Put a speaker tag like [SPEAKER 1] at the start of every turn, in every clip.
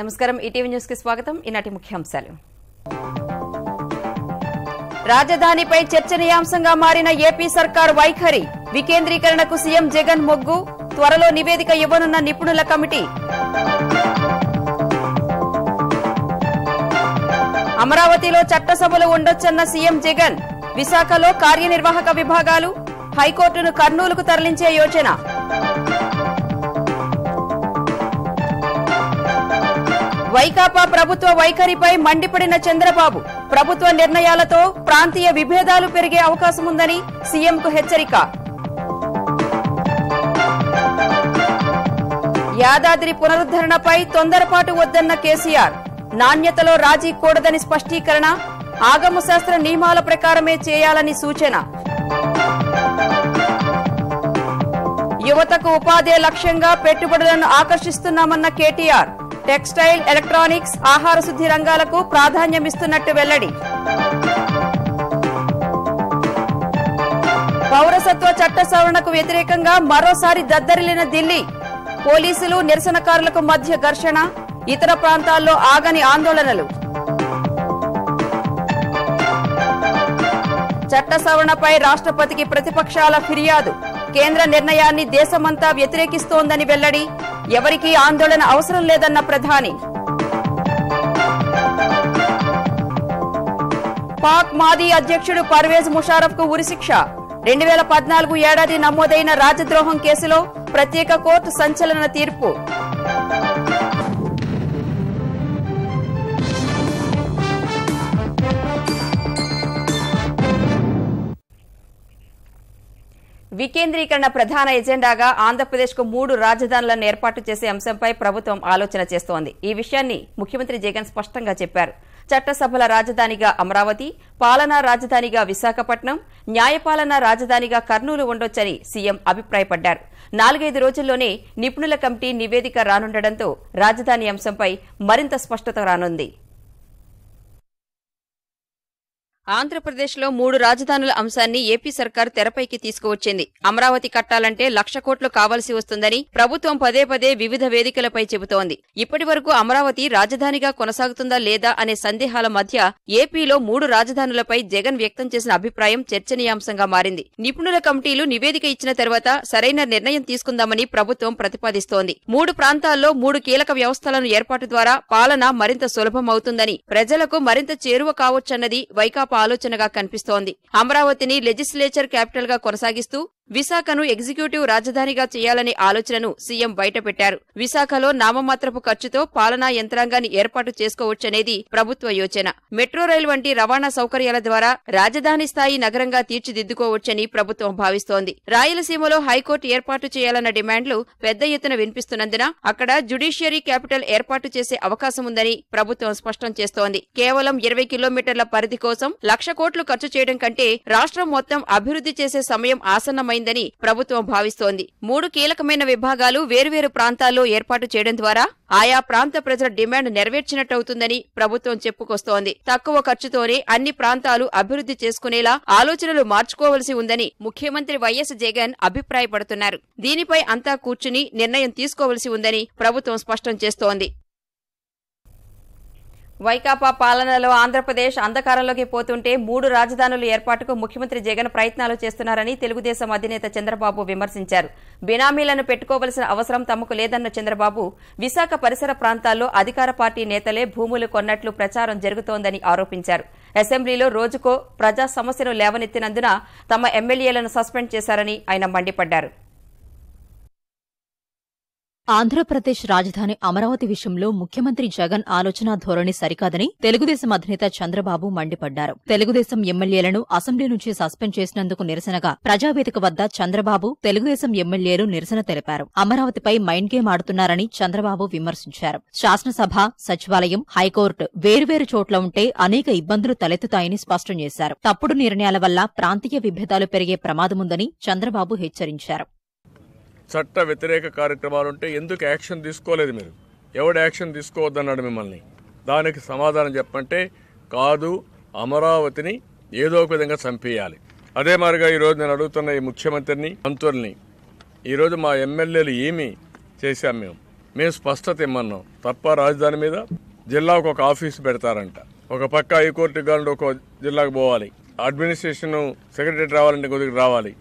[SPEAKER 1] నమస్కారం ETV news కి స్వాగతం. ఈనాటి ముఖ్యాంశాలు. రాజధానిపై చర్చనీయాంశంగా మారిన ఏపీ సర్కార్ వైఖరి. వికేంద్రీకరణకు సీఎం జగన్ మొగ్గు. త్వరలో నివేదిక ఇవ్వనున్న నిపుణుల కమిటీ. అమరావతిలో చట్టసభలు ఉండొచ్చన్న సీఎం జగన్. విశాఖలో కార్యనిర్వాహక విభాగాలు. హైకోర్టును కర్నూలుకు తరలించే యోచన. వైకాపా ప్రభుత్వ వైఖరిపై మండిపడిన చంద్రబాబు. ప్రభుత్వ నిర్ణయాలతో ప్రాంతీయ విభేదాలు పెరిగే అవకాశముందని సీఎంకు హెచ్చరిక. యాదాద్రి పునరుద్దరణపై తొందరపాటు వద్దన్న కేసీఆర్. నాణ్యతలో రాజీ కూడదని స్పష్టీకరణ. ఆగమ శాస్త్ర నియమాల ప్రకారమే చేయాలని సూచన. యువతకు ఉపాధి లక్ష్యంగా పెట్టుబడులను ఆకర్షిస్తున్నామన్న కేటీఆర్. టెక్స్టైల్, ఎలక్ట్రానిక్స్, ఆహార శుద్ధి రంగాలకు ప్రాధాన్యమిస్తున్నట్టు వెల్లడి. పౌరసత్వ చట్ట సవరణకు వ్యతిరేకంగా మరోసారి దద్దరిల్లిన ఢిల్లీ. పోలీసులు నిరసనకారులకు మధ్య ఘర్షణ. ఇతర ప్రాంతాల్లో ఆగని ఆందోళనలు. చట్ట సవరణపై రాష్ట్రపతికి ప్రతిపక్షాల ఫిర్యాదు. కేంద్ర నిర్ణయాన్ని దేశమంతా వ్యతిరేకిస్తోందని వెల్లడి. ఎవరికీ ఆందోళన అవసరం లేదన్న ప్రధాని. పాక్ మాజీ అధ్యక్షుడు పర్వేజ్ ముషారఫ్ కు ఉరిశిక్ష. 2014 ఏడాది నమోదైన రాజద్రోహం కేసులో ప్రత్యేక కోర్టు సంచలన తీర్పు. వికేంద్రీకరణ ప్రధాన ఎజెండాగా ఆంధ్రప్రదేశ్కు 3 రాజధానులను ఏర్పాటు చేసే అంశంపై ప్రభుత్వం ఆలోచన చేస్తోంది. ఈ విషయాన్ని ముఖ్యమంత్రి జగన్ స్పష్టంగా చెప్పారు. చట్టసభల రాజధానిగా అమరావతి, పాలనా రాజధానిగా విశాఖపట్నం, న్యాయపాలనా రాజధానిగా కర్నూలు ఉండొచ్చని సీఎం అభిప్రాయపడ్డారు. 4-5 రోజుల్లోనే నిపుణుల కమిటీ నివేదిక రానుండటంతో రాజధాని అంశంపై మరింత స్పష్టత రానుంది. ఆంధ్రప్రదేశ్లో 3 రాజధానుల అంశాన్ని ఏపీ సర్కార్ తెరపైకి తీసుకువచ్చింది. అమరావతి కట్టాలంటే 1,00,000 కోట్లు కావాల్సి వస్తుందని ప్రభుత్వం పదే పదే వివిధ వేదికలపై చెబుతోంది. ఇప్పటి వరకు అమరావతి రాజధానిగా కొనసాగుతుందా లేదా అనే సందేహాల మధ్య ఏపీలో 3 రాజధానులపై జగన్ వ్యక్తం చేసిన అభిప్రాయం చర్చనీయాంశంగా మారింది. నిపుణుల కమిటీలు నివేదిక ఇచ్చిన తర్వాత సరైన నిర్ణయం తీసుకుందామని ప్రభుత్వం ప్రతిపాదిస్తోంది. 3 ప్రాంతాల్లో 3 కీలక వ్యవస్థలను ఏర్పాటు ద్వారా పాలన మరింత సులభమవుతుందని, ప్రజలకు మరింత చేరువ కావచ్చన్నది వైకాపా ఆలోచనగా కనిపిస్తోంది. అమరావతిని లెజిస్లేచర్ క్యాపిటల్ గా కొనసాగిస్తూ విశాఖను ఎగ్జిక్యూటివ్ రాజధానిగా చేయాలనే ఆలోచనను సీఎం బయటపెట్టారు. విశాఖలో నామమాత్రపు ఖర్చుతో పాలనా యంత్రాంగాన్ని ఏర్పాటు చేసుకోవచ్చనేది ప్రభుత్వ యోచన. మెట్రో రైలు వంటి రవాణా సౌకర్యాల ద్వారా రాజధాని స్థాయి నగరంగా తీర్చిదిద్దుకోవచ్చని ప్రభుత్వం భావిస్తోంది. రాయలసీమలో హైకోర్టు ఏర్పాటు చేయాలన్న డిమాండ్లు పెద్ద ఎత్తున వినిపిస్తున్నందున అక్కడ జ్యుడిషియరీ క్యాపిటల్ ఏర్పాటు చేసే అవకాశముందని ప్రభుత్వం స్పష్టం చేస్తోంది. కేవలం 20 కిలోమీటర్ల పరిధి కోసం 1,00,000 కోట్లు ఖర్చు చేయడం కంటే రాష్ట్రం మొత్తం అభివృద్ధి చేసే సమయం ఆసన్నమైందని ప్రభుత్వం భావిస్తోంది. 3 కీలకమైన విభాగాలు వేర్వేరు ప్రాంతాల్లో ఏర్పాటు చేయడం ద్వారా ఆయా ప్రాంత ప్రజల డిమాండ్ నెరవేర్చినట్టవుతుందని ప్రభుత్వం చెప్పుకొస్తోంది. తక్కువ ఖర్చుతోనే అన్ని ప్రాంతాలు అభివృద్ధి చేసుకునేలా ఆలోచనలు మార్చుకోవలసి ఉందని ముఖ్యమంత్రి వైఎస్ జగన్ అభిప్రాయపడుతున్నారు. దీనిపై అంతా కూర్చుని నిర్ణయం తీసుకోవలసి ఉందని ప్రభుత్వం స్పష్టం చేస్తోంది. వైకాపా పాలనలో ఆంధ్రప్రదేశ్ అంధకారంలోకి పోతుంటే 3 రాజధానుల ఏర్పాటుకు ముఖ్యమంత్రి జగన్ ప్రయత్నాలు చేస్తున్నారని తెలుగుదేశం అధినేత చంద్రబాబు విమర్శించారు. బినామీలను పెట్టుకోవలసిన అవసరం తమకు లేదన్న చంద్రబాబు విశాఖ పరిసర ప్రాంతాల్లో అధికార పార్టీ నేతలే భూములు కొన్నట్లు ప్రచారం జరుగుతోందని ఆరోపించారు. అసెంబ్లీలో రోజుకో ప్రజా సమస్యను లేవనెత్తినందున తమ ఎమ్మెల్యేలను సస్పెండ్ చేశారని ఆయన మండిపడ్డారు.
[SPEAKER 2] ఆంధ్రప్రదేశ్ రాజధాని అమరావతి విషయంలో ముఖ్యమంత్రి జగన్ ఆలోచనా ధోరణి సరికాదని తెలుగుదేశం అధినేత చంద్రబాబు మండిపడ్డారు. తెలుగుదేశం ఎమ్మెల్యేలను అసెంబ్లీ నుంచి సస్పెండ్ చేసినందుకు నిరసనగా ప్రజావేదిక వద్ద చంద్రబాబు, తెలుగుదేశం ఎమ్మెల్యేలు నిరసన తెలిపారు. అమరావతిపై మైండ్ గేమ్ ఆడుతున్నారని చంద్రబాబు విమర్శించారు. శాసనసభ, సచివాలయం, హైకోర్టు వేర్వేరు చోట్ల ఉంటే అనేక ఇబ్బందులు తలెత్తుతాయని స్పష్టం చేశారు. తప్పుడు నిర్ణయాల వల్ల ప్రాంతీయ విభేదాలు పెరిగే ప్రమాదముందని చంద్రబాబు హెచ్చరించారు.
[SPEAKER 3] చట్ట వ్యతిరేక కార్యక్రమాలుంటే ఎందుకు యాక్షన్ తీసుకోలేదు? మీరు ఎవడు యాక్షన్ తీసుకోవద్దన్నాడు మిమ్మల్ని? దానికి సమాధానం చెప్పంటే కాదు, అమరావతిని ఏదో ఒక విధంగా చంపేయాలి. అదే మాదిరిగా ఈరోజు నేను అడుగుతున్న ఈ ముఖ్యమంత్రిని, మంత్రుల్ని, ఈరోజు మా ఎమ్మెల్యేలు ఏమి చేశాం మేము? మేము స్పష్టత ఇమ్మన్నాం తప్ప రాజధాని మీద జిల్లాకు ఒక ఆఫీసు పెడతారంట. ఒక పక్క హైకోర్టు గారు ఒక జిల్లాకు పోవాలి, అడ్మినిస్ట్రేషన్ సెక్రటరీ రావాలంటే కొద్దిగా రావాలి.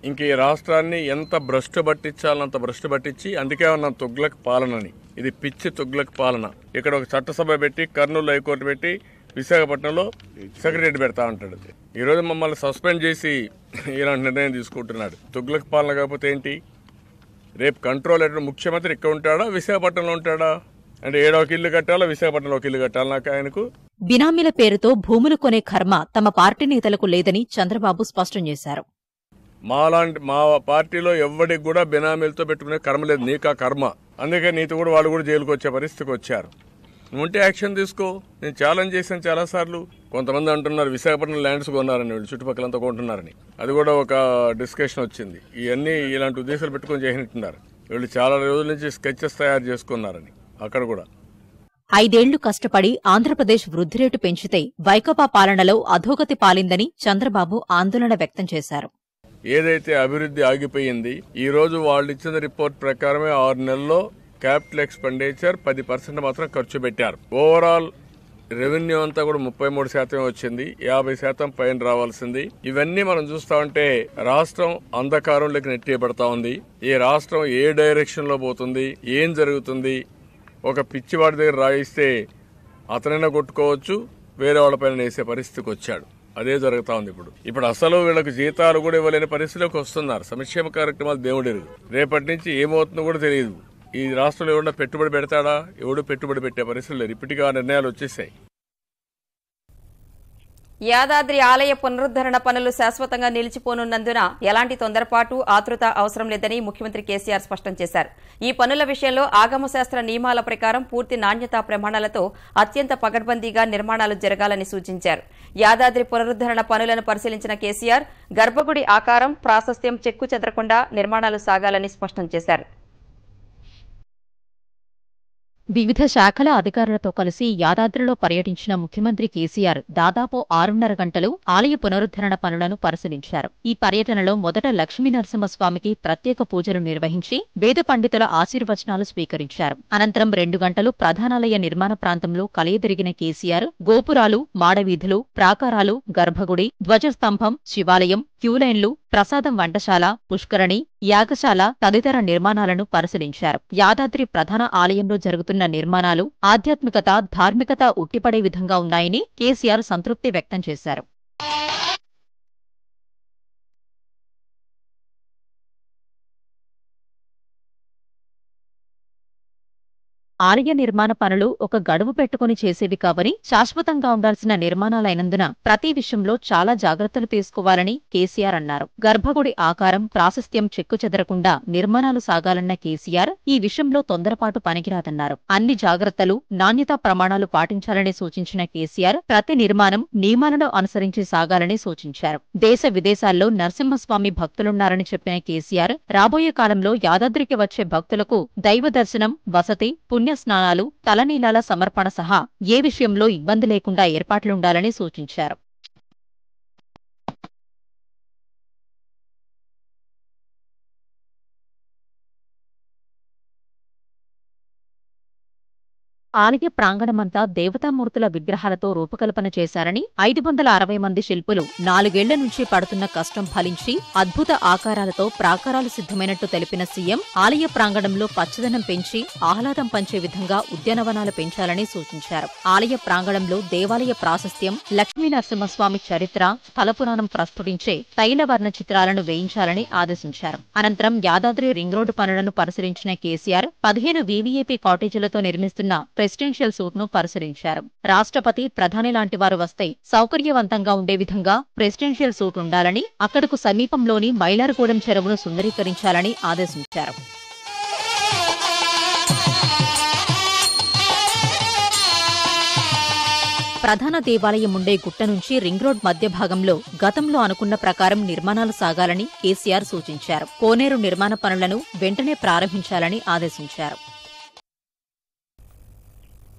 [SPEAKER 3] ఇంక ఈ రాష్ట్రాన్ని ఎంత భ్రష్టు పట్టించాలంత భ్రష్టు పట్టించి, అందుకే ఉన్న తుగ్లక్ పాలనని, ఇది పిచ్చి తుగ్లక్ పాలన. ఇక్కడ ఒక చట్టసభ పెట్టి, కర్నూలు హైకోర్టు పెట్టి, విశాఖపట్నంలో సెక్రటరీ పెడతా ఉంటాడు. ఈరోజు మమ్మల్ని సస్పెండ్ చేసి ఇలాంటి నిర్ణయం తీసుకుంటున్నాడు. తుగ్లక్ పాలన కాకపోతే ఏంటి? రేపు కంట్రోల్ ఎక్కడ ముఖ్యమంత్రి ఇక్కడ ఉంటాడా, విశాఖపట్నంలో ఉంటాడా? అంటే ఏడో ఒక ఇల్లు కట్టాలా, విశాఖపట్నంలో ఒక ఇల్లు కట్టాలి నాకు ఆయనకు?
[SPEAKER 2] బినామీల పేరుతో భూములు కొనే కర్మ తమ పార్టీ నేతలకు లేదని చంద్రబాబు స్పష్టం చేశారు.
[SPEAKER 3] మా పార్టీలో ఎవరికి కూడా బినామీలతో పెట్టుకునే కర్మ లేదు, నీకా కర్మ. అందుకే నీతో కూడా వాళ్ళు కూడా జైలుకు వచ్చే పరిస్థితికి వచ్చారు. నువ్వుంటే యాక్షన్ తీసుకో. నేను ఛాలెంజ్ చేశాను చాలాసార్లు. కొంతమంది అంటున్నారు విశాఖపట్నం ల్యాండ్స్ కొన్నారని, వీళ్ళు చుట్టుపక్కలంతా కొంటున్నారని. అది కూడా ఒక డిస్కషన్ వచ్చింది. ఇవన్నీ ఇలాంటి ఉద్దేశాలు పెట్టుకుని చేసినట్టున్నారు. వీళ్ళు చాలా రోజుల నుంచి స్కెచెస్ తయారు చేసుకున్నారని. అక్కడ కూడా
[SPEAKER 2] 5 ఏళ్లు కష్టపడి ఆంధ్రప్రదేశ్ వృద్ధి రేటు పెంచితే వైకాపా పాలనలో అధోగతి పాలిందని చంద్రబాబు ఆందోళన వ్యక్తం చేశారు.
[SPEAKER 3] ఏదైతే అభివృద్ధి ఆగిపోయింది, ఈ రోజు వాళ్ళు ఇచ్చిన రిపోర్ట్ ప్రకారమే 6 నెలల్లో క్యాపిటల్ ఎక్స్పెండిచర్ 10% మాత్రం ఖర్చు పెట్టారు. ఓవరాల్ రెవెన్యూ అంతా కూడా 33% వచ్చింది, 50% పైన రావాల్సింది. ఇవన్నీ మనం చూస్తా ఉంటే రాష్ట్రం అంధకారంలోకి నెట్టేయబడతా ఉంది. ఈ రాష్ట్రం ఏ డైరెక్షన్ లో పోతుంది, ఏం జరుగుతుంది? ఒక పిచ్చివాడి దగ్గర రాయిస్తే అతనైనా కొట్టుకోవచ్చు, వేరే వాళ్ళపైన వేసే పరిస్థితికి వచ్చాడు. అదే జరుగుతా ఉంది ఇప్పుడు అసలు వీళ్ళకి జీతాలు కూడా ఇవ్వలేని పరిస్థితిలోకి వస్తున్నారు. సంక్షేమ కార్యక్రమాలు దేవుడెరుగు. రేపటి నుంచి ఏమవుతుందో కూడా తెలియదు. ఈ రాష్ట్రంలో ఎవడన్నా పెట్టుబడి పెడతాడా? ఎవడు పెట్టుబడి పెట్టే పరిస్థితులు లేరు. ఇప్పటికీ ఆ నిర్ణయాలు వచ్చేసాయి.
[SPEAKER 1] యాదాద్రి ఆలయ పునరుద్ధరణ పనులు శాశ్వతంగా నిలిచిపోనున్నందున ఎలాంటి తొందరపాటు, ఆతృత అవసరం లేదని ముఖ్యమంత్రి కేసీఆర్ స్పష్టం చేశారు. ఈ పనుల విషయంలో ఆగమశాస్త్ర నియమాల ప్రకారం పూర్తి నాణ్యతా ప్రమాణాలతో అత్యంత పకడ్బందీగా నిర్మాణాలు జరగాలని సూచించారు. యాదాద్రి పునరుద్ధరణ పనులను పరిశీలించిన కేసీఆర్ గర్భగుడి ఆకారం, ప్రాశస్త్యం చెక్కు చెదరకుండా నిర్మాణాలు సాగాలని స్పష్టం చేశారు.
[SPEAKER 2] వివిధ శాఖల అధికారులతో కలిసి యాదాద్రిలో పర్యటించిన ముఖ్యమంత్రి కేసీఆర్ దాదాపు 6.5 గంటలు ఆలయ పునరుద్ధరణ పనులను పరిశీలించారు. ఈ పర్యటనలో మొదట లక్ష్మీ నరసింహస్వామికి ప్రత్యేక పూజలు నిర్వహించి వేద పండితుల ఆశీర్వచనాలు స్వీకరించారు. అనంతరం 2 గంటలు ప్రధానాలయ నిర్మాణ ప్రాంతంలో కలియదిరిగిన కేసీఆర్ గోపురాలు, మాడవీధులు, ప్రాకారాలు, గర్భగుడి, ధ్వజస్తంభం, శివాలయం, క్యూలైన్లు, ప్రసాదం వంటశాల, పుష్కరణి, యాగశాల తదితర నిర్మాణాలను పరిశీలించారు. యాదాద్రి ప్రధాన ఆలయంలో జరుగుతున్న నిర్మాణాలు ఆధ్యాత్మికత, ధార్మికత ఉట్టిపడే విధంగా ఉన్నాయని కేసీఆర్ సంతృప్తి వ్యక్తం చేశారు. ఆలయ నిర్మాణ పనులు ఒక గడువు పెట్టుకుని చేసేవి కావని, శాశ్వతంగా ఉండాల్సిన నిర్మాణాలైనందున ప్రతి విషయంలో చాలా జాగ్రత్తలు తీసుకోవాలని కేసీఆర్ అన్నారు. గర్భగుడి ఆకారం, ప్రాశస్త్యం చెక్కు చెదరకుండా నిర్మాణాలు సాగాలన్న కేసీఆర్ ఈ విషయంలో తొందరపాటు పనికిరాదన్నారు. అన్ని జాగ్రత్తలు, నాణ్యతా ప్రమాణాలు పాటించాలని సూచించిన కేసీఆర్ ప్రతి నిర్మాణం నియమాలను అనుసరించి సాగాలని సూచించారు. దేశ విదేశాల్లో నరసింహస్వామి భక్తులున్నారని చెప్పిన కేసీఆర్ రాబోయే కాలంలో యాదాద్రికి వచ్చే భక్తులకు దైవ దర్శనం, వసతి, పుణ్యస్నానాలు, తలనీలాల సమర్పణ సహా ఏ విషయంలో ఇబ్బంది లేకుండా ఏర్పాట్లుండాలని సూచించారు. ఆలయ ప్రాంగణమంతా దేవతామూర్తుల విగ్రహాలతో రూపకల్పన చేశారని, 560 మంది శిల్పులు 4 ఏళ్ల నుంచి పడుతున్న కష్టం ఫలించి అద్భుత ఆకారాలతో ప్రాకారాలు సిద్ధమైనట్టు తెలిపిన సీఎం ఆలయ ప్రాంగణంలో పచ్చదనం పెంచి ఆహ్లాదం పంచే విధంగా ఉద్యానవనాలు పెంచాలని సూచించారు. ఆలయ ప్రాంగణంలో దేవాలయ ప్రాశస్త్యం, లక్ష్మీ నరసింహస్వామి చరిత్ర, స్థలపురాణం ప్రస్ఫుటించే తైలవర్ణ చిత్రాలను వేయించాలని ఆదేశించారు. అనంతరం యాదాద్రి రింగ్ రోడ్డు పనులను పరిశీలించిన కేసీఆర్ 15 వీవీఐపీ కాటేజీలతో నిర్మిస్తున్న ప్రెసిడెన్షియల్ సూట్ ను పరిశీలించారు. రాష్ట్రపతి, ప్రధాని లాంటి వారు వస్తే సౌకర్యవంతంగా ఉండే విధంగా ప్రెసిడెన్షియల్ సూట్ ఉండాలని, అక్కడకు సమీపంలోని మైలారుగూడెం చెరువును సుందరీకరించాలని ఆదేశించారు. ప్రధాన దేవాలయం ఉండే గుట్ట నుంచి రింగ్ రోడ్ మధ్య భాగంలో గతంలో అనుకున్న ప్రకారం నిర్మాణాలు సాగాలని కేసీఆర్ సూచించారు. కోనేరు నిర్మాణ పనులను వెంటనే ప్రారంభించాలని ఆదేశించారు.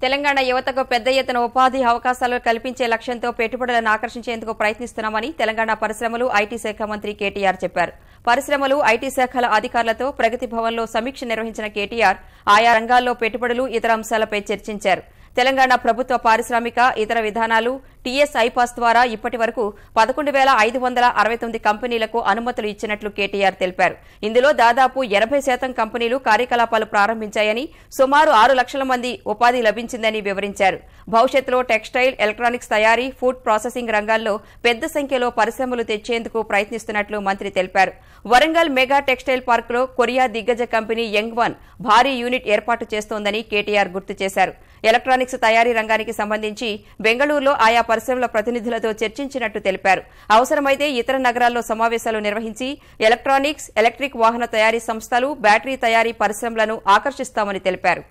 [SPEAKER 1] తెలంగాణ యువతకు పెద్ద ఎత్తున ఉపాధి అవకాశాలు కల్పించే లక్ష్యంతో పెట్టుబడులను ఆకర్షించేందుకు ప్రయత్నిస్తున్నామని తెలంగాణ పరిశ్రమలు ఐటీ శాఖ మంత్రి కేటీఆర్ చెప్పారు. పరిశ్రమలు ఐటీ శాఖల అధికారులతో ప్రగతి భవన్లో సమీక్ష నిర్వహించిన కేటీఆర్ ఆయా రంగాల్లో పెట్టుబడులు ఇతర అంశాలపై చర్చించారు. తెలంగాణ ప్రభుత్వ పారిశ్రామిక ఇతర విధానాలు టీఎస్ ఐపాస్ ద్వారా ఇప్పటి వరకు 11,569 కంపెనీలకు అనుమతులు ఇచ్చినట్లు కేటీఆర్ తెలిపారు. ఇందులో దాదాపు 80% కంపెనీలు కార్యకలాపాలు ప్రారంభించాయని, సుమారు 6 లక్షల మంది ఉపాధి లభించిందని వివరించారు. భవిష్యత్తులో టెక్స్టైల్, ఎలక్ట్రానిక్స్ తయారీ, ఫుడ్ ప్రాసెసింగ్ రంగాల్లో పెద్ద సంఖ్యలో పరిశ్రమలు తెచ్చేందుకు ప్రయత్నిస్తున్నట్లు మంత్రి తెలిపారు. వరంగల్ మెగా టెక్స్టైల్ పార్కులో కొరియా దిగ్గజ కంపెనీ యంగ్ వన్ భారీ యూనిట్ ఏర్పాటు చేస్తోందని కేటీఆర్ గుర్తు చేశారు. ఎలక్ట్రానిక్స్ తయారీ రంగానికి సంబంధించి బెంగళూరులో ఆయా పరిశ్రమల ప్రతినిధులతో చర్చించినట్టు తెలిపారు. అవసరమైతే ఇతర నగరాల్లో సమావేశాలు నిర్వహించి ఎలక్ట్రానిక్స్, ఎలక్ట్రిక్ వాహన తయారీ సంస్థలు, బ్యాటరీ తయారీ పరిశ్రమలను ఆకర్షిస్తామని తెలిపారు.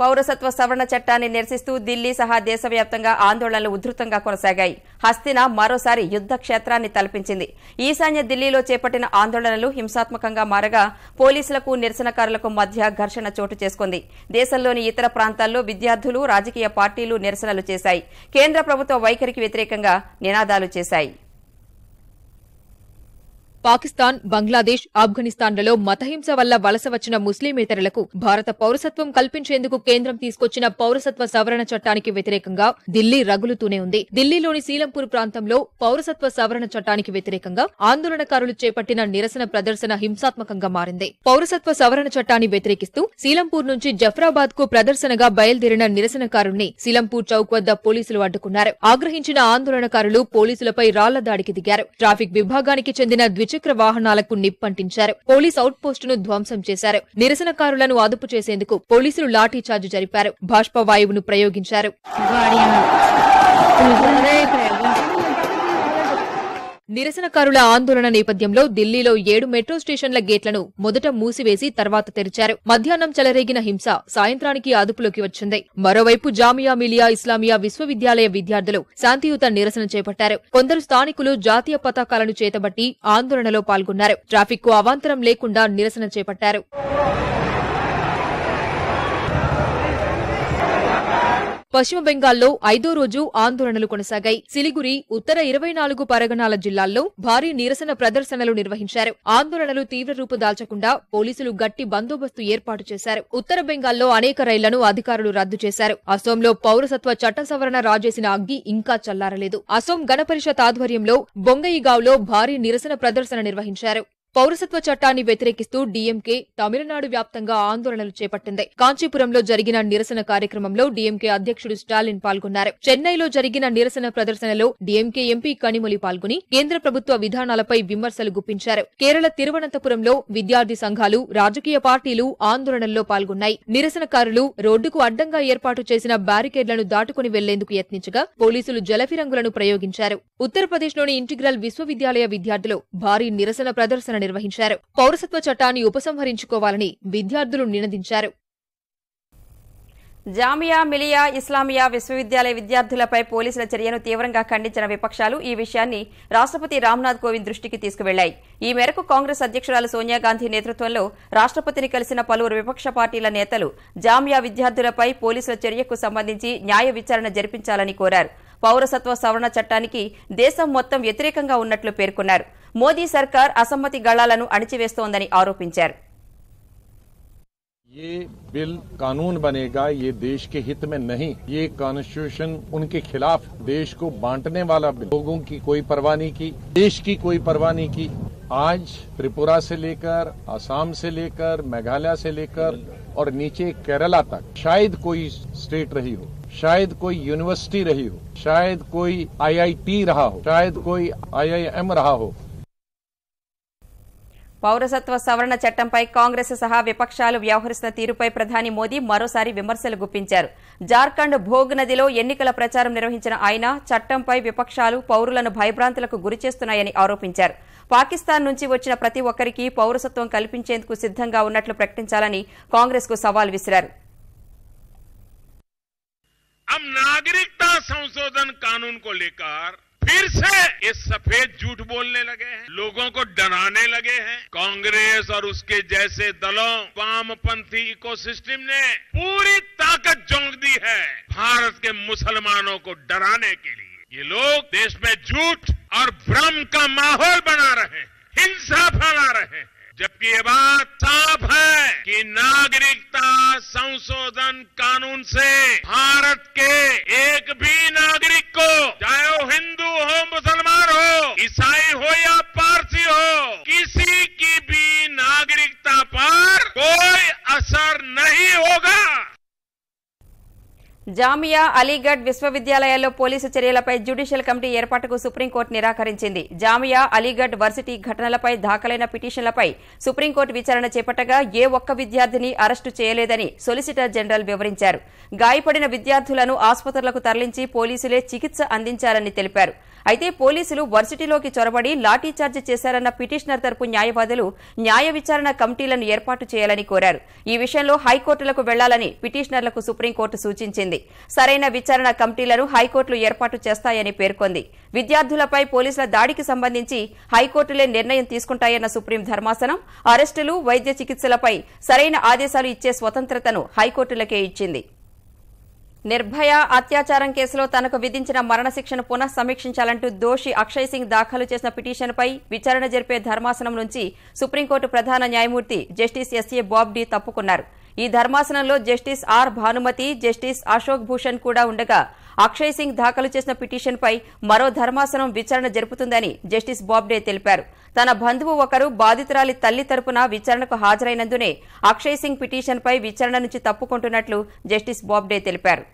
[SPEAKER 1] పౌరసత్వ సవరణ చట్టాన్ని నిరసిస్తూ ఢిల్లీ సహా దేశవ్యాప్తంగా ఆందోళనలు ఉధృతంగా కొనసాగాయి. హస్తిన మరోసారి యుద్ద క్షేత్రాన్ని తలపించింది. ఈశాన్య ఢిల్లీలో చేపట్టిన ఆందోళనలు హింసాత్మకంగా మారగా పోలీసులకు, నిరసనకారులకు మధ్య ఘర్షణ చోటు చేసుకుంది. దేశంలోని ఇతర ప్రాంతాల్లో విద్యార్థులు, రాజకీయ పార్టీలు నిరసనలు చేశాయి. కేంద్ర ప్రభుత్వ వైఖరికి వ్యతిరేకంగా నినాదాలు చేశాయి.
[SPEAKER 4] పాకిస్తాన్, బంగ్లాదేశ్, ఆఫ్ఘనిస్తాన్లలో మతహింస వల్ల వలస వచ్చిన ముస్లిమేతరులకు భారత పౌరసత్వం కల్పించేందుకు కేంద్రం తీసుకొచ్చిన పౌరసత్వ సవరణ చట్టానికి వ్యతిరేకంగా ఢిల్లీ రగులుతూనే ఉంది. ఢిల్లీలోని సీలంపూర్ ప్రాంతంలో పౌరసత్వ సవరణ చట్టానికి వ్యతిరేకంగా ఆందోళనకారులు చేపట్టిన నిరసన ప్రదర్శన హింసాత్మకంగా మారింది. పౌరసత్వ సవరణ చట్టాన్ని వ్యతిరేకిస్తూ సీలంపూర్ నుంచి జఫ్రాబాద్ కు ప్రదర్శనగా బయలుదేరిన నిరసనకారుల్ని సీలంపూర్ చౌక్ వద్ద పోలీసులు అడ్డుకున్నారు. ఆగ్రహించిన ఆందోళనకారులు పోలీసులపై రాళ్ల దాడికి దిగారు. ట్రాఫిక్ విభాగానికి చెందిన ద్విచక్ర వాహనాలకు నిప్పంటించారు. పోలీస్ అవుట్ పోస్టును ధ్వంసం చేశారు. నిరసనకారులను అదుపు చేసేందుకు పోలీసులు లాఠీచార్జ్ జరిపారు. బాష్పవాయువును ప్రయోగించారు. నిరసనకారుల ఆందోళన నేపథ్యంలో ఢిల్లీలో 7 మెట్రో స్టేషన్ల గేట్లను మొదట మూసివేసి తర్వాత తెరిచారు. మధ్యాహ్నం చెలరేగిన హింస సాయంత్రానికి అదుపులోకి వచ్చింది. మరోవైపు జామియా మిలియా ఇస్లామియా విశ్వవిద్యాలయ విద్యార్థులు శాంతియుత నిరసన చేపట్టారు. కొందరు స్థానికులు జాతీయ పతాకాలను చేతబట్టి ఆందోళనలో పాల్గొన్నారు. ట్రాఫిక్ కు అవాంతరం లేకుండా నిరసన చేపట్టారు. పశ్చిమ బెంగాల్లో 5వ రోజు ఆందోళనలు కొనసాగాయి. సిలిగురి, ఉత్తర 24 పరగణాల జిల్లాల్లో భారీ నిరసన ప్రదర్శనలు నిర్వహించారు. ఆందోళనలు తీవ్ర రూపు దాల్చకుండా పోలీసులు గట్టి బందోబస్తు ఏర్పాటు చేశారు. ఉత్తర బెంగాల్లో అనేక రైళ్లను అధికారులు రద్దు చేశారు. అసోంలో పౌరసత్వ చట్ట సవరణ రాజేసిన అగ్గి ఇంకా చల్లారలేదు. అసోం గణపరిషత్ ఆధ్వర్యంలో బొంగయిగావ్లో భారీ నిరసన ప్రదర్శన నిర్వహించారు. పౌరసత్వ చట్టాన్ని వ్యతిరేకిస్తూ డీఎంకే తమిళనాడు వ్యాప్తంగా ఆందోళనలు చేపట్టింది. కాంచీపురంలో జరిగిన నిరసన కార్యక్రమంలో డీఎంకే అధ్యక్షుడు స్టాలిన్ పాల్గొన్నారు. చెన్నైలో జరిగిన నిరసన ప్రదర్శనలో డీఎంకే ఎంపీ కనిమొళి పాల్గొని కేంద్ర ప్రభుత్వ విధానాలపై విమర్శలు గుప్పించారు. కేరళ తిరువనంతపురంలో విద్యార్థి సంఘాలు, రాజకీయ పార్టీలు ఆందోళనల్లో పాల్గొన్నాయి. నిరసనకారులు రోడ్డుకు అడ్డంగా ఏర్పాటు చేసిన బ్యారికేడ్లను దాటుకుని వెళ్లేందుకు యత్నించగా పోలీసులు జలఫిరంగులను ప్రయోగించారు. ఉత్తరప్రదేశ్లోని ఇంటిగ్రల్ విశ్వవిద్యాలయ విద్యార్థులు భారీ నిరసన ప్రదర్శన నిర్వహించారు. పౌరసత్వ చట్టాన్ని ఉపసంహరించుకోవాలని విద్యార్థులు నినదించారు.
[SPEAKER 1] జామియా మిలియా ఇస్లామియా విశ్వవిద్యాలయ విద్యార్థులపై పోలీసుల చర్యను తీవ్రంగా ఖండించిన విపక్షాలు ఈ విషయాన్ని రాష్ట్రపతి రామ్నాథ్ కోవింద్ దృష్టికి తీసుకువెళ్లాయి. ఈ మేరకు కాంగ్రెస్ అధ్యక్షురాలు సోనియాగాంధీ నేతృత్వంలో రాష్ట్రపతిని కలిసిన పలువురు విపక్ష పార్టీల నేతలు జామియా విద్యార్థులపై పోలీసుల చర్యకు సంబంధించి న్యాయ విచారణ జరిపించాలని కోరారు. పౌరసత్వ సవరణ చట్టానికి దేశం మొత్తం వ్యతిరేకంగా ఉన్నట్లు పేర్కొన్నారు. మోదీ సర్కార్ అసమ్మతి గళాలను అణిచివేస్తోందని ఆరోపించారు.
[SPEAKER 5] ये बिल कानून बनेगा, ये देश के हित में नहीं, ये कॉन्स्टिट्यूशन उनके खिलाफ, देश को बांटने वाला बिल। लोगों की कोई परवाह नहीं की, देश की कोई परवाह नहीं की। आज त्रिपुरा से लेकर असम से लेकर मेघालय से लेकर और नीचे केरला तक शायद कोई स्टेट रही हो, शायद कोई यूनिवर्सिटी रही हो, शायद कोई IIT रहा हो, शायद कोई IIM रहा हो।
[SPEAKER 1] పౌరసత్వ సవరణ చట్టంపై కాంగ్రెస్ సహా విపక్షాలు వ్యవహరిస్తున్న తీరుపై ప్రధాని మోదీ మరోసారి విమర్శలు గుప్పించారు. జార్ఖండ్ భోగ్ నదిలో ఎన్నికల ప్రచారం నిర్వహించిన ఆయన చట్టంపై విపక్షాలు పౌరులను భయభ్రాంతులకు గురిచేస్తున్నాయని ఆరోపించారు. పాకిస్తాన్ నుంచి వచ్చిన ప్రతి ఒక్కరికి పౌరసత్వం కల్పించేందుకు సిద్దంగా ఉన్నట్లు ప్రకటించాలని కాంగ్రెస్ కు సవాల్ విసిరారు.
[SPEAKER 6] अब नागरिकता संशोधन कानून को लेकर फिर से ये सफेद झूठ बोलने लगे हैं, लोगों को डराने लगे हैं। कांग्रेस और उसके जैसे दलों, वामपंथी इकोसिस्टम ने पूरी ताकत झोंक दी है भारत के मुसलमानों को डराने के लिए। ये लोग देश में झूठ और भ्रम का माहौल बना रहे हैं, हिंसा फैला रहे हैं, जबकि ये बात साफ है कि नागरिकता संशोधन कानून से भारत के एक भी नागरिक को, चाहे वो हिंदू हो, मुसलमान हो, ईसाई हो या पारसी हो, किसी की भी नागरिकता पर कोई असर नहीं होगा।
[SPEAKER 1] జామియా అలీగఢ్ విశ్వవిద్యాలయాల్లో పోలీసు చర్యలపై జ్యుడిషియల్ కమిటీ ఏర్పాటుకు సుప్రీంకోర్టు నిరాకరించింది. జామియా అలీగఢ్ వర్సిటీ ఘటనలపై దాఖలైన పిటిషన్లపై సుప్రీంకోర్టు విచారణ చేపట్టగా ఏ ఒక్క విద్యార్థిని అరెస్టు చేయలేదని సొలిసిటర్ జనరల్ వివరించారు. గాయపడిన విద్యార్థులను ఆసుపత్రులకు తరలించి పోలీసులే చికిత్స అందించారని తెలిపారు. అయితే పోలీసులు వర్సిటీలోకి చొరబడి లాఠీచార్జ్ చేశారన్న పిటిషనర్ తరపు న్యాయవాదులు న్యాయ విచారణ కమిటీలను ఏర్పాటు చేయాలని కోరారు. ఈ విషయంలో హైకోర్టులకు వెళ్లాలని పిటిషనర్లకు సుప్రీంకోర్టు సూచించింది. సరైన విచారణ కమిటీలను హైకోర్టులు ఏర్పాటు చేస్తాయని పేర్కొంది. విద్యార్థులపై పోలీసుల దాడికి సంబంధించి హైకోర్టులే నిర్ణయం తీసుకుంటాయన్న సుప్రీం ధర్మాసనం అరెస్టులు, వైద్య చికిత్సలపై సరైన ఆదేశాలు ఇచ్చే స్వతంత్రతను హైకోర్టులకే ఇచ్చింది. నిర్భయ అత్యాచారం కేసులో తనకు విధించిన మరణశిక్షను పునః సమీక్షించాలంటూ దోషి అక్షయ్ సింగ్ దాఖలు చేసిన పిటిషన్పై విచారణ జరిపే ధర్మాసనం నుంచి సుప్రీంకోర్టు ప్రధాన న్యాయమూర్తి జస్టిస్ ఎస్ఏ బాబ్డీ తప్పుకున్నారు. ఈ ధర్మాసనంలో justice R Bhanumati, justice Ashok Bhushan కూడా ఉండగా అక్షయ్ సింగ్ దాఖలు చేసిన పిటిషన్పై మరో ధర్మాసనం విచారణ జరుపుతుందని జస్టిస్ బాబ్డే తెలిపారు. తన బంధువు ఒకరు బాధితురాలి తల్లి తరపున విచారణకు హాజరైనందునే అక్షయ్ సింగ్ పిటిషన్పై విచారణ నుంచి తప్పుకుంటున్నట్లు జస్టిస్ బాబ్డే తెలిపారు.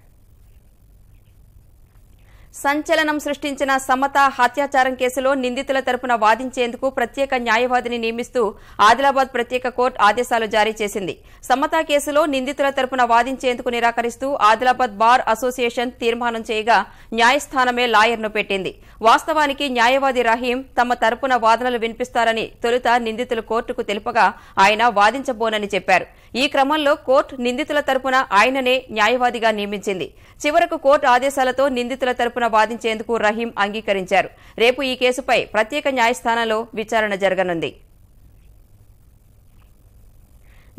[SPEAKER 1] సంచలనం సృష్టించిన సమత హత్యాచారం కేసులో నిందితుల తరపున వాదించేందుకు ప్రత్యేక న్యాయవాదిని నియమిస్తూ ఆదిలాబాద్ ప్రత్యేక కోర్టు ఆదేశాలు జారీ చేసింది. సమత కేసులో నిందితుల తరపున వాదించేందుకు నిరాకరిస్తూ ఆదిలాబాద్ బార్ అసోసియేషన్ తీర్మానం చేయగా న్యాయస్థానమే లాయర్ను పెట్టింది. వాస్తవానికి న్యాయవాది రహీం తమ తరపున వాదనలు వినిపిస్తారని తొలుత నిందితులు కోర్టుకు తెలుపగా ఆయన వాదించబోనని చెప్పారు. ఈ క్రమంలో కోర్టు నిందితుల తరపున ఆయననే న్యాయవాదిగా నియమించింది. చివరకు కోర్టు ఆదేశాలతో నిందితుల తరపున వాదించేందుకు రహీం అంగీకరించారు. రేపు ఈ కేసుపై ప్రత్యేక న్యాయస్థానంలో విచారణ జరగనుంది.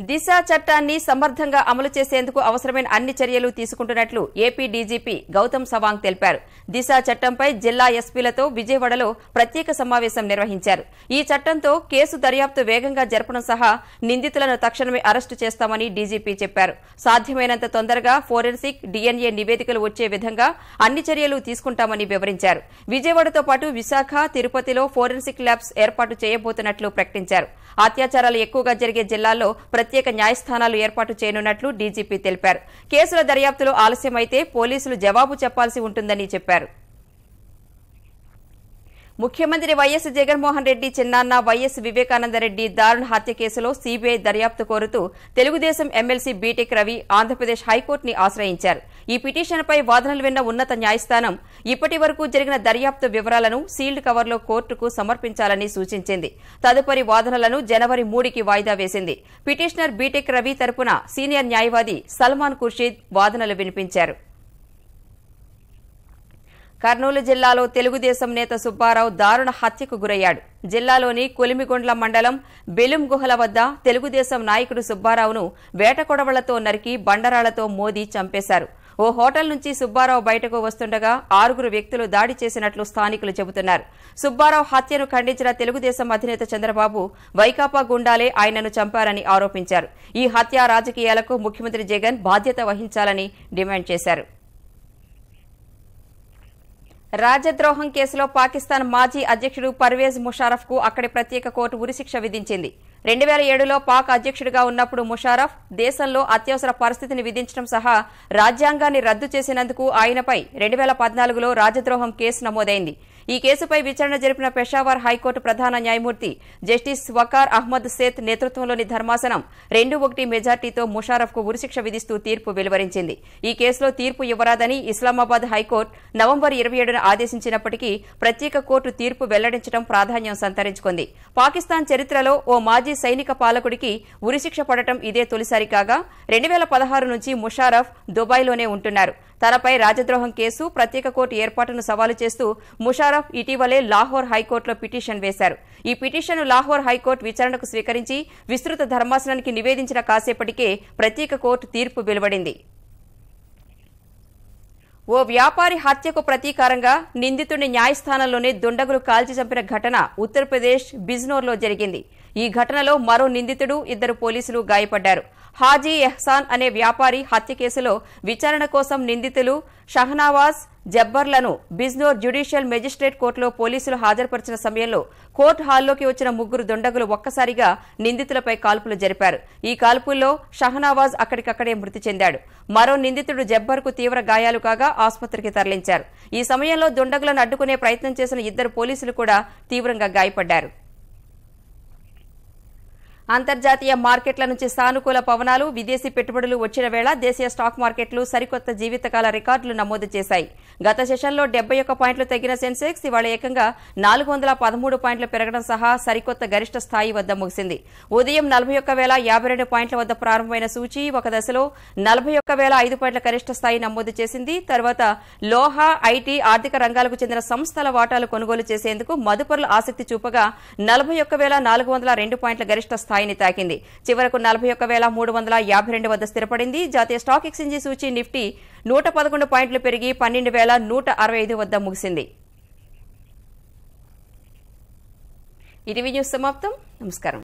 [SPEAKER 1] దిశ చట్టాన్ని సమర్థంగా అమలు చేసేందుకు అవసరమైన అన్ని చర్యలు తీసుకుంటున్నట్లు ఏపీ డీజీపీ గౌతమ్ సవాంగ్ తెలిపారు. దిశ చట్టంపై జిల్లా ఎస్పీలతో విజయవాడలో ప్రత్యేక సమావేశం నిర్వహించారు. ఈ చట్టంతో కేసు దర్యాప్తు వేగంగా జరపడం సహా నిందితులను తక్షణమే అరెస్టు చేస్తామని డీజీపీ చెప్పారు. సాధ్యమైనంత తొందరగా ఫోరెన్సిక్, డీఎన్ఏ నివేదికలు వచ్చే విధంగా అన్ని చర్యలు తీసుకుంటామని వివరించారు. విజయవాడతో పాటు విశాఖ, తిరుపతిలో ఫోరెన్సిక్ ల్యాబ్స్ ఏర్పాటు చేయబోతున్నట్లు ప్రకటించారు. అత్యాచారాలు ఎక్కువగా జరిగే జిల్లాల్లో ప్రత్యేక న్యాయస్థానాలు ఏర్పాటు చేయనున్నట్లు డీజీపీ తెలిపారు. కేసుల దర్యాప్తులో ఆలస్యమైతే పోలీసులు జవాబు చెప్పాల్సి ఉంటుందని చెప్పారు. ముఖ్యమంత్రి వైఎస్ జగన్మోహన్ రెడ్డి చిన్నాన్న వైఎస్ వివేకానందరెడ్డి దారుణ హత్య కేసులో సీబీఐ దర్యాప్తు కోరుతూ తెలుగుదేశం ఎమ్మెల్సీ బీటెక్ రవి ఆంధ్రప్రదేశ్ హైకోర్టుని ఆశ్రయించారు. ఈ పిటిషన్పై వాదనలు విన్న ఉన్నత న్యాయస్థానం ఇప్పటి వరకు జరిగిన దర్యాప్తు వివరాలను సీల్డ్ కవర్లో కోర్టుకు సమర్పించాలని సూచించింది. తదుపరి వాదనలను జనవరి 3కి వాయిదా వేసింది. పిటిషనర్ బీటెక్ రవి తరపున సీనియర్ న్యాయవాది సల్మాన్ ఖుర్షీద్ వాదనలు వినిపించారు. కర్నూలు జిల్లాలో తెలుగుదేశం నేత సుబ్బారావు దారుణ హత్యకు గురయ్యాడు. జిల్లాలోని కొలిమిగొండ్ల మండలం బెలుం గుహల వద్ద తెలుగుదేశం నాయకుడు సుబ్బారావును వేటకొడవళ్లతో నరికి బండరాళ్లతో మోదీ చంపేశారు. ఓ హోటల్ నుంచి సుబ్బారావు బయటకు వస్తుండగా 6 వ్యక్తులు దాడి చేసినట్లు స్థానికులు చెబుతున్నారు. సుబ్బారావు హత్యను ఖండించిన తెలుగుదేశం అధినేత చంద్రబాబు వైకాపా గుండాలే ఆయనను చంపారని ఆరోపించారు. ఈ హత్య రాజకీయాలకు ముఖ్యమంత్రి జగన్ బాధ్యత వహించాలని డిమాండ్ చేశారు. రాజద్రోహం కేసులో పాకిస్తాన్ మాజీ అధ్యక్షుడు పర్వేజ్ ముషారఫ్ కు అక్కడి ప్రత్యేక కోర్టు ఉరిశిక్ష విధించింది. 2007లో పాక్ అధ్యక్షుడిగా ఉన్నప్పుడు ముషారఫ్ దేశంలో అత్యవసర పరిస్థితిని విధించడం సహా రాజ్యాంగాన్ని రద్దు చేసినందుకు ఆయనపై 2014లో రాజద్రోహం కేసు నమోదైంది. ఈ కేసుపై విచారణ జరిపిన పెషావర్ హైకోర్టు ప్రధాన న్యాయమూర్తి జస్టిస్ వకార్ అహ్మద్ సేత్ నేతృత్వంలోని ధర్మాసనం 2-1 మెజార్టీతో ముషారఫ్ కు ఉరిశిక్ష విధిస్తూ తీర్పు వెలువరించింది. ఈ కేసులో తీర్పు ఇవ్వరాదని ఇస్లామాబాద్ హైకోర్టు నవంబర్ 27న ఆదేశించినప్పటికీ ప్రత్యేక కోర్టు తీర్పు వెల్లడించడం ప్రాధాన్యం సంతరించుకుంది. పాకిస్తాన్ చరిత్రలో ఓ మాజీ సైనిక పాలకుడికి ఉరిశిక్ష పడటం ఇదే తొలిసారి కాగా 2016 నుంచి ముషారఫ్ దుబాయ్లోనే ఉంటున్నారు. తనపై రాజద్రోహం కేసు, ప్రత్యేక కోర్టు ఏర్పాటును సవాలు చేస్తూ ముషారఫ్ ఇటీవలే లాహోర్ హైకోర్టులో పిటిషన్ వేశారు. ఈ పిటిషన్ను లాహోర్ హైకోర్టు విచారణకు స్వీకరించి విస్తృత ధర్మాసనానికి నివేదించిన కాసేపటికే ప్రత్యేక కోర్టు తీర్పు వెలువడింది. ఓ వ్యాపారి హత్యకు ప్రతీకారంగా నిందితుడిని న్యాయస్థానంలోనే దుండగులు కాల్చి చంపిన ఘటన ఉత్తరప్రదేశ్ బిజ్నోర్లో జరిగింది. ఈ ఘటనలో మరో నిందితుడు, 2 పోలీసులు గాయపడ్డారు. హాజీ ఎహ్సాన్ అనే వ్యాపారి హత్య కేసులో విచారణ కోసం నిందితులు షహనావాజ్, జబ్బర్లను బిజ్నోర్ జ్యుడిషియల్ మెజిస్ట్రేట్ కోర్టులో పోలీసులు హాజరుపరిచిన సమయంలో కోర్టు హాల్లోకి వచ్చిన 3 దుండగులు ఒక్కసారిగా నిందితులపై కాల్పులు జరిపారు. ఈ కాల్పుల్లో షహనావాజ్ అక్కడికక్కడే మృతి చెందాడు. మరో నిందితుడు జబ్బర్కు తీవ్ర గాయాలు కాగా ఆసుపత్రికి తరలించారు. ఈ సమయంలో దుండగులను అడ్డుకునే ప్రయత్నం చేసిన 2 పోలీసులు కూడా తీవ్రంగా గాయపడ్డారు. అంతర్జాతీయ మార్కెట్ల నుంచి సానుకూల పవనాలు, విదేశీ పెట్టుబడులు వచ్చిన వేళ దేశీయ స్టాక్ మార్కెట్లు సరికొత్త జీవితకాల రికార్డులు నమోదు చేశాయి. గత సెషన్లో 71 పాయింట్లు తగ్గిన సెన్సెక్స్ ఇవాళ ఏకంగా 413 పాయింట్లు పెరగడం సహా సరికొత్త గరిష్ట స్థాయి వద్ద ముగిసింది. ఉదయం 41,052 పాయింట్ల వద్ద ప్రారంభమైన సూచీ ఒక దశలో 41,005 పాయింట్ల గరిష్ట స్థాయి నమోదు చేసింది. తర్వాత లోహ, ఐటీ, ఆర్థిక రంగాలకు చెందిన సంస్థల వాటాలు కొనుగోలు చేసేందుకు మదుపరులు ఆసక్తి చూపగా 41,402 పాయింట్ల గరిష్ట స్థాయిని తాకింది. చివరకు 41,352 వద్ద స్థిరపడింది. జాతీయ స్టాక్ ఎక్స్చేంజీ సూచీ నిఫ్టీ 111 పాయింట్లు పెరిగి 12,165 వద్ద ముగిసింది. ఈటీవీ న్యూస్ సమాప్తం. నమస్కారం.